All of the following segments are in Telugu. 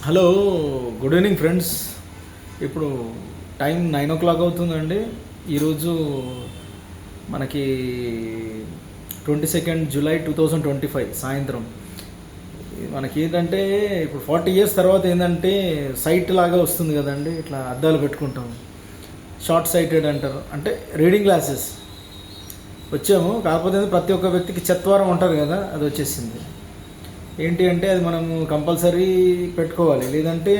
Hello, good evening friends. ఇప్పుడు టైం 9 o'clock అవుతుందండి. ఈరోజు మనకి 22nd July 2025 సాయంత్రం. మనకి ఏంటంటే ఇప్పుడు 40 years తర్వాత ఏంటంటే సైట్ లాగా వస్తుంది కదండి, ఇట్లా అద్దాలు పెట్టుకుంటాం. షార్ట్ సైటెడ్ అంటారు, అంటే రీడింగ్ గ్లాసెస్ వచ్చాము. కాకపోతే ప్రతి ఒక్క వ్యక్తికి చత్వారం ఉంటుంది కదా, అది వచ్చేసింది. ఏంటి అంటే అది మనము కంపల్సరీ పెట్టుకోవాలి, లేదంటే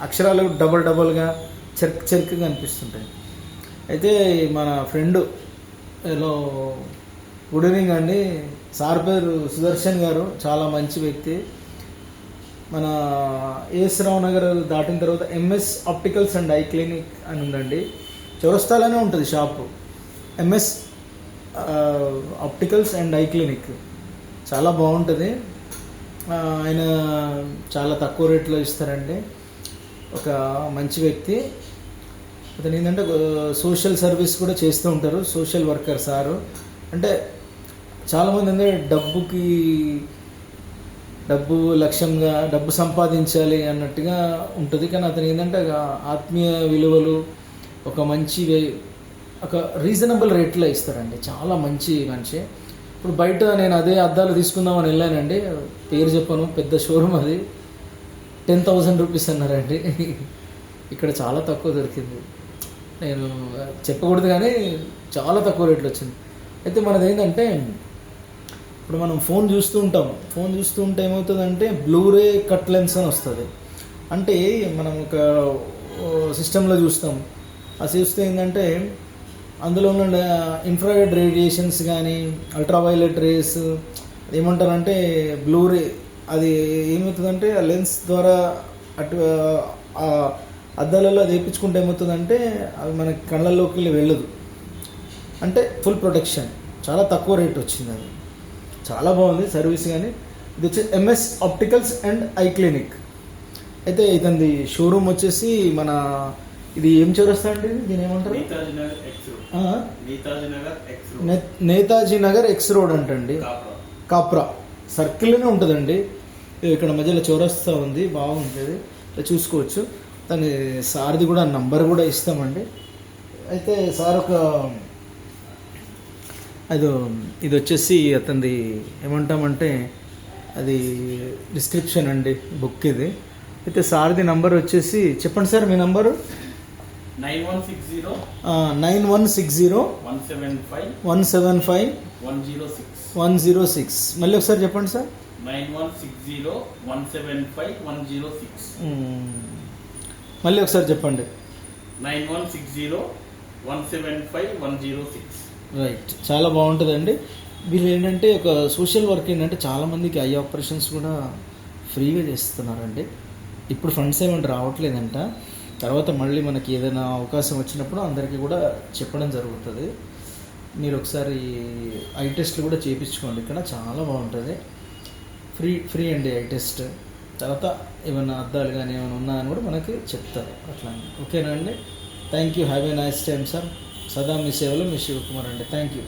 అక్షరాలు డబల్గా చెరుకుగా అనిపిస్తుంటాయి. అయితే మన ఫ్రెండ్ ఏలో గుడ్ ఈవినింగ్ అండి. సార్ పేరు సుదర్శన్ గారు, చాలా మంచి వ్యక్తి. మన ఏఎస్ రావు నగర్ దాటిన తర్వాత MS opticals and I clinic అని ఉందండి. చౌరస్తాలోనే ఉంటుంది shop. MS opticals and I clinic చాలా బాగుంటుంది. ఆయన చాలా తక్కువ రేట్లో ఇస్తారండి. ఒక మంచి వ్యక్తి అతను. ఏంటంటే సోషల్ సర్వీస్ కూడా చేస్తూ ఉంటారు, సోషల్ వర్కర్ సారు. అంటే చాలామంది అంటే డబ్బు లక్ష్యంగా డబ్బు సంపాదించాలి అన్నట్టుగా ఉంటుంది. కానీ అతను ఏంటంటే ఆత్మీయ విలువలు, ఒక మంచి ఒక రీజనబుల్ రేట్లో ఇస్తారండి. చాలా మంచి మనిషి. ఇప్పుడు బయట నేను అదే అద్దాలు తీసుకుందామని వెళ్ళానండి, పేరు చెప్పను, పెద్ద షోరూమ్ అది. 10,000 రూపీస్ అన్నారండి. ఇక్కడ చాలా తక్కువ దొరికింది. నేను చెప్పకూడదు కానీ చాలా తక్కువ రేట్లు వచ్చింది. అయితే మనది ఏంటంటే ఇప్పుడు మనం ఫోన్ చూస్తూ ఉంటే ఏమవుతుందంటే బ్లూరే కట్ లెన్స్ అని వస్తుంది. అంటే మనం ఒక సిస్టంలో చూస్తాం. అది చూస్తే ఏంటంటే అందులో ఉన్న ఇన్ఫ్రారెడ్ రేడియేషన్స్ కానీ అల్ట్రావైలెట్ రేస్ ఏమంటారంటే బ్లూరే, అది ఏమవుతుందంటే ఆ లెన్స్ ద్వారా అటు అద్దాలలో అది వేయించుకుంటే ఏమవుతుందంటే అది మన కళ్ళల్లోకి వెళ్ళదు. అంటే ఫుల్ ప్రొటెక్షన్, చాలా తక్కువ రేట్ వచ్చింది. అది చాలా బాగుంది సర్వీస్. కానీ ఇది వచ్చి MS opticals and I clinic. అయితే ఇతని షోరూమ్ వచ్చేసి మన ఇది ఏం చౌరస్తా అండి, దీని ఏమంటారు, నేతాజీ నగర్ ఎక్స్ రోడ్ అంటండి. కాప్రా సర్కిల్లోనే ఉంటుందండి. ఇక్కడ మధ్యలో చౌరస్తా ఉంది, బాగుంటుంది, చూసుకోవచ్చు. దాని సార్ది కూడా నంబర్ కూడా ఇస్తామండి. అయితే సార్ ఇది వచ్చేసి అతనిది ఏమంటామంటే అది డిస్క్రిప్షన్ అండి, బుక్ ఇది. అయితే సార్ది నంబర్ వచ్చేసి చెప్పండి సార్, మీ నంబరు 9160 175 106. మళ్ళీ ఒకసారి చెప్పండి సార్. 9160 175 106. మళ్ళీ ఒకసారి చెప్పండి. 9160 175 106. రైట్, చాలా బాగుంటుందండి. వీళ్ళు ఏంటంటే ఒక సోషల్ వర్క్ ఏంటంటే చాలామందికి ఐ ఆపరేషన్స్ కూడా ఫ్రీగా చేస్తున్నారండి. ఇప్పుడు ఫండ్స్ ఏమంటే రావట్లేదంట. తర్వాత మళ్ళీ మనకి ఏదైనా అవకాశం వచ్చినప్పుడు అందరికీ కూడా చెప్పడం జరుగుతుంది. మీరు ఒకసారి ఐ టెస్ట్లు కూడా చేయించుకోండి, ఇక్కడ చాలా బాగుంటుంది. ఫ్రీ అండి ఐ టెస్ట్. తర్వాత ఏమైనా అద్దాలు కానీ ఏమైనా ఉన్నాయని కూడా మనకి చెప్తారు. అట్లా ఓకేనా అండి. Thank you. Have a nice time sir. సదా మీ సేవలో మీ శివకుమార్ అండి. Thank you.